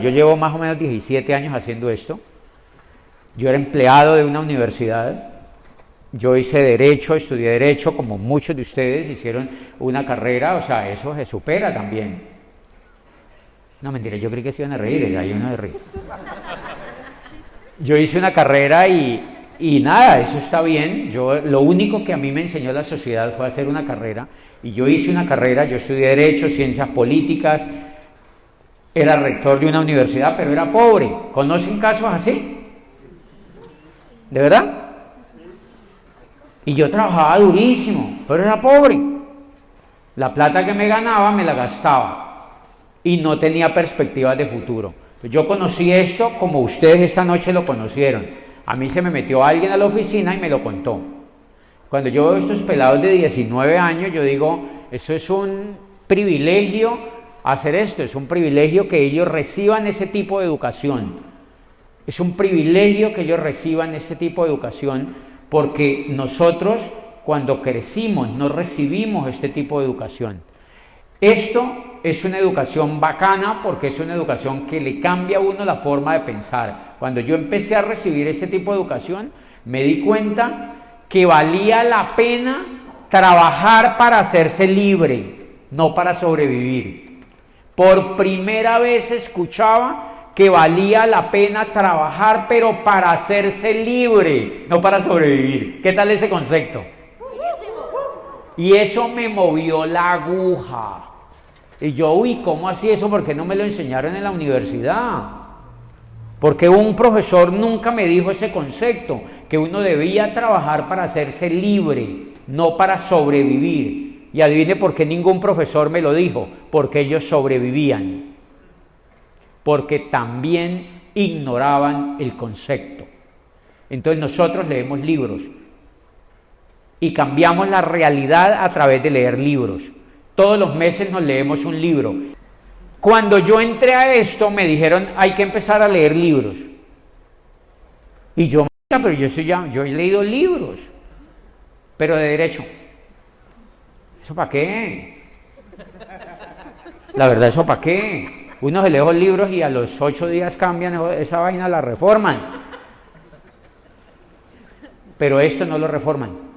Yo llevo más o menos 17 años haciendo esto. Yo era empleado de una universidad. Yo hice Derecho, estudié Derecho, como muchos de ustedes hicieron una carrera, o sea, eso se supera también. No, mentira, yo creí que se iban a reír, ahí uno se ríe. Yo hice una carrera y nada, eso está bien. Lo único que a mí me enseñó la sociedad fue hacer una carrera. Y yo hice una carrera, yo estudié Derecho, Ciencias Políticas, era rector de una universidad, pero era pobre. ¿Conocen casos así? ¿De verdad? Y yo trabajaba durísimo, pero era pobre. La plata que me ganaba me la gastaba y no tenía perspectivas de futuro. Yo conocí esto como ustedes esta noche lo conocieron. A mí se me metió alguien a la oficina y me lo contó. Cuando yo veo estos pelados de 19 años, yo digo, eso es un privilegio hacer esto, es un privilegio que ellos reciban ese tipo de educación. Es un privilegio que ellos reciban ese tipo de educación porque nosotros cuando crecimos no recibimos este tipo de educación. Esto es una educación bacana porque es una educación que le cambia a uno la forma de pensar. Cuando yo empecé a recibir ese tipo de educación, me di cuenta que valía la pena trabajar para hacerse libre, no para sobrevivir. Por primera vez escuchaba que valía la pena trabajar, pero para hacerse libre, no para sobrevivir. ¿Qué tal ese concepto? Y eso me movió la aguja. Y yo, uy, ¿cómo así eso? ¿Por qué no me lo enseñaron en la universidad? Porque un profesor nunca me dijo ese concepto, que uno debía trabajar para hacerse libre, no para sobrevivir. Y adivine por qué ningún profesor me lo dijo, porque ellos sobrevivían. Porque también ignoraban el concepto. Entonces nosotros leemos libros y cambiamos la realidad a través de leer libros. Todos los meses nos leemos un libro. Cuando yo entré a esto me dijeron hay que empezar a leer libros. Y yo, pero yo he leído libros, pero de derecho. ¿Eso para qué? La verdad, ¿eso para qué? Uno se lee los libros y a los 8 días cambian esa vaina, la reforman. Pero esto no lo reforman.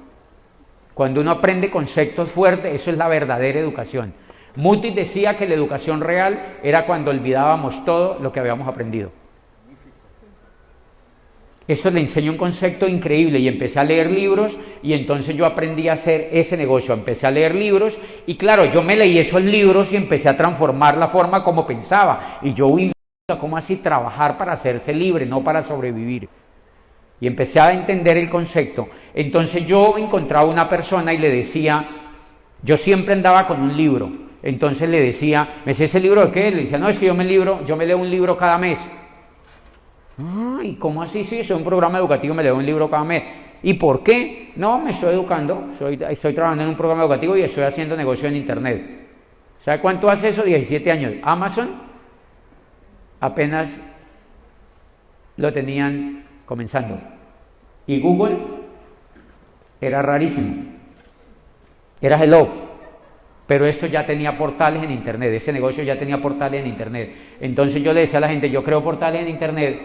Cuando uno aprende conceptos fuertes, eso es la verdadera educación. Mutis decía que la educación real era cuando olvidábamos todo lo que habíamos aprendido. Esto le enseñó un concepto increíble y empecé a leer libros y entonces yo aprendí a hacer ese negocio. Empecé a leer libros y claro, yo me leí esos libros y empecé a transformar la forma como pensaba. Y yo, uy, ¿cómo así trabajar para hacerse libre, no para sobrevivir? Y empecé a entender el concepto. Entonces yo encontraba una persona y le decía, yo siempre andaba con un libro. Entonces le decía, ¿me sé ese libro de qué? Le decía, no, es que yo me leo un libro cada mes. ¿Y cómo así? Sí, soy un programa educativo, me leo un libro cada mes. ¿Y por qué? No, me estoy educando, estoy trabajando en un programa educativo y estoy haciendo negocio en internet. ¿Sabe cuánto hace eso? 17 años. Amazon apenas lo tenían comenzando. Y Google era rarísimo. Era hello. Pero eso ya tenía portales en internet, ese negocio ya tenía portales en internet. Entonces yo le decía a la gente, yo creo portales en internet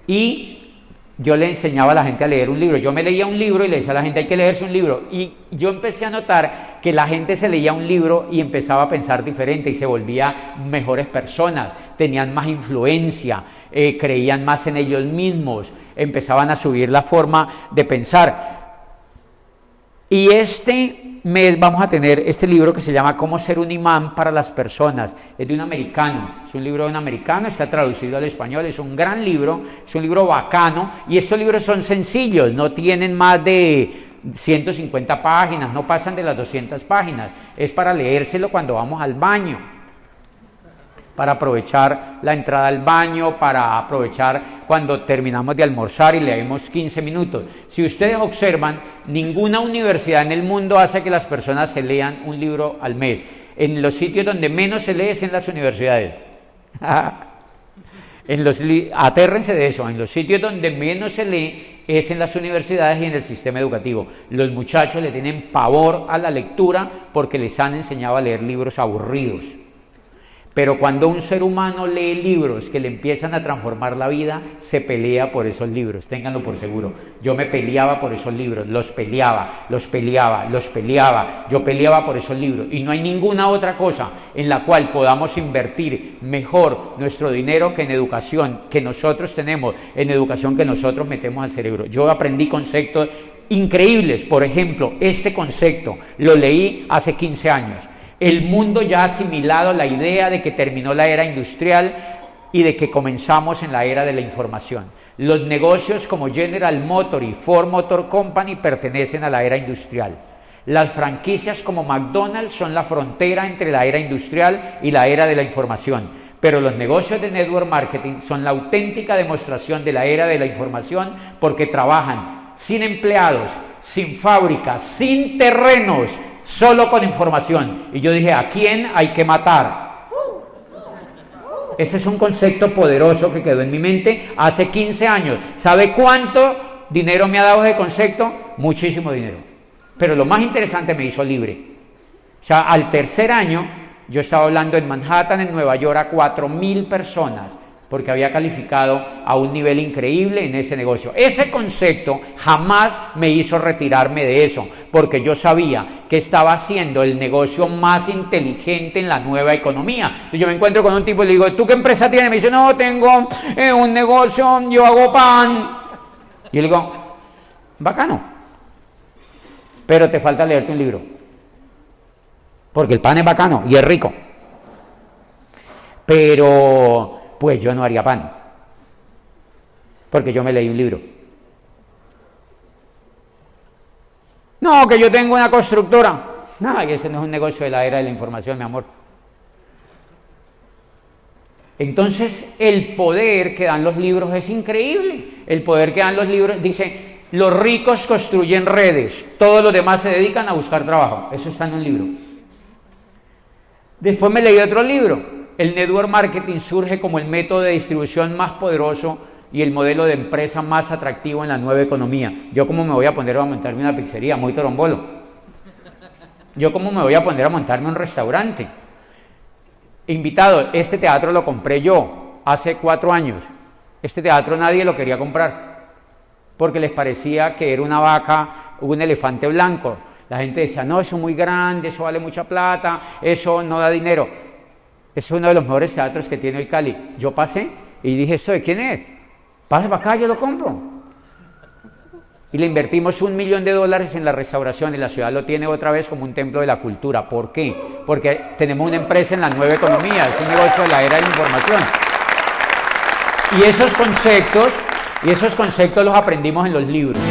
y yo le enseñaba a la gente a leer un libro. Yo me leía un libro y le decía a la gente, hay que leerse un libro. Y yo empecé a notar que la gente se leía un libro y empezaba a pensar diferente y se volvía mejores personas, tenían más influencia, creían más en ellos mismos, empezaban a subir la forma de pensar. Y este mes vamos a tener este libro que se llama Cómo ser un imán para las personas. Es de un americano, es un libro de un americano, está traducido al español, es un gran libro, es un libro bacano y estos libros son sencillos, no tienen más de 150 páginas, no pasan de las 200 páginas, es para leérselo cuando vamos al baño, para aprovechar la entrada al baño, para aprovechar cuando terminamos de almorzar y leemos 15 minutos. Si ustedes observan, ninguna universidad en el mundo hace que las personas se lean un libro al mes. En los sitios donde menos se lee es en las universidades. Atérrense de eso, en los sitios donde menos se lee es en las universidades y en el sistema educativo. Los muchachos le tienen pavor a la lectura porque les han enseñado a leer libros aburridos. Pero cuando un ser humano lee libros que le empiezan a transformar la vida, se pelea por esos libros, ténganlo por seguro. Yo me peleaba por esos libros, los peleaba, yo peleaba por esos libros. Y no hay ninguna otra cosa en la cual podamos invertir mejor nuestro dinero que en educación, que nosotros tenemos, en educación que nosotros metemos al cerebro. Yo aprendí conceptos increíbles, por ejemplo, este concepto lo leí hace 15 años. El mundo ya ha asimilado la idea de que terminó la era industrial y de que comenzamos en la era de la información. Los negocios como General Motors y Ford Motor Company pertenecen a la era industrial. Las franquicias como McDonald's son la frontera entre la era industrial y la era de la información. Pero los negocios de network marketing son la auténtica demostración de la era de la información porque trabajan sin empleados, sin fábricas, sin terrenos, solo con información. Y yo dije, ¿a quién hay que matar? Ese es un concepto poderoso que quedó en mi mente hace 15 años. ¿Sabe cuánto dinero me ha dado ese concepto? Muchísimo dinero. Pero lo más interesante, me hizo libre. O sea, al tercer año, yo estaba hablando en Manhattan, en Nueva York, a 4,000 personas, porque había calificado a un nivel increíble en ese negocio. Ese concepto jamás me hizo retirarme de eso, porque yo sabía que estaba haciendo el negocio más inteligente en la nueva economía. Yo me encuentro con un tipo y le digo, ¿tú qué empresa tienes? Me dice, no, tengo un negocio, yo hago pan. Y yo le digo, bacano, pero te falta leerte un libro, porque el pan es bacano y es rico. Pero pues yo no haría pan, porque yo me leí un libro. No, que yo tengo una constructora. No, ese no es un negocio de la era de la información, mi amor. Entonces, el poder que dan los libros es increíble. El poder que dan los libros, dice, los ricos construyen redes, todos los demás se dedican a buscar trabajo. Eso está en un libro. Después me leí otro libro. El network marketing surge como el método de distribución más poderoso y el modelo de empresa más atractivo en la nueva economía. ¿Yo cómo me voy a poner a montarme una pizzería? Muy torombolo. ¿Yo cómo me voy a poner a montarme un restaurante? Invitado, este teatro lo compré yo hace 4 años. Este teatro nadie lo quería comprar porque les parecía que era una vaca, un elefante blanco. La gente decía, no, eso es muy grande, eso vale mucha plata, eso no da dinero. Es uno de los mejores teatros que tiene hoy Cali. Yo pasé y dije, ¿esto de quién es? Pase para acá, yo lo compro. Y le invertimos $1 millón en la restauración y la ciudad lo tiene otra vez como un templo de la cultura. ¿Por qué? Porque tenemos una empresa en la nueva economía, es un negocio de la era de la información. Y esos conceptos los aprendimos en los libros.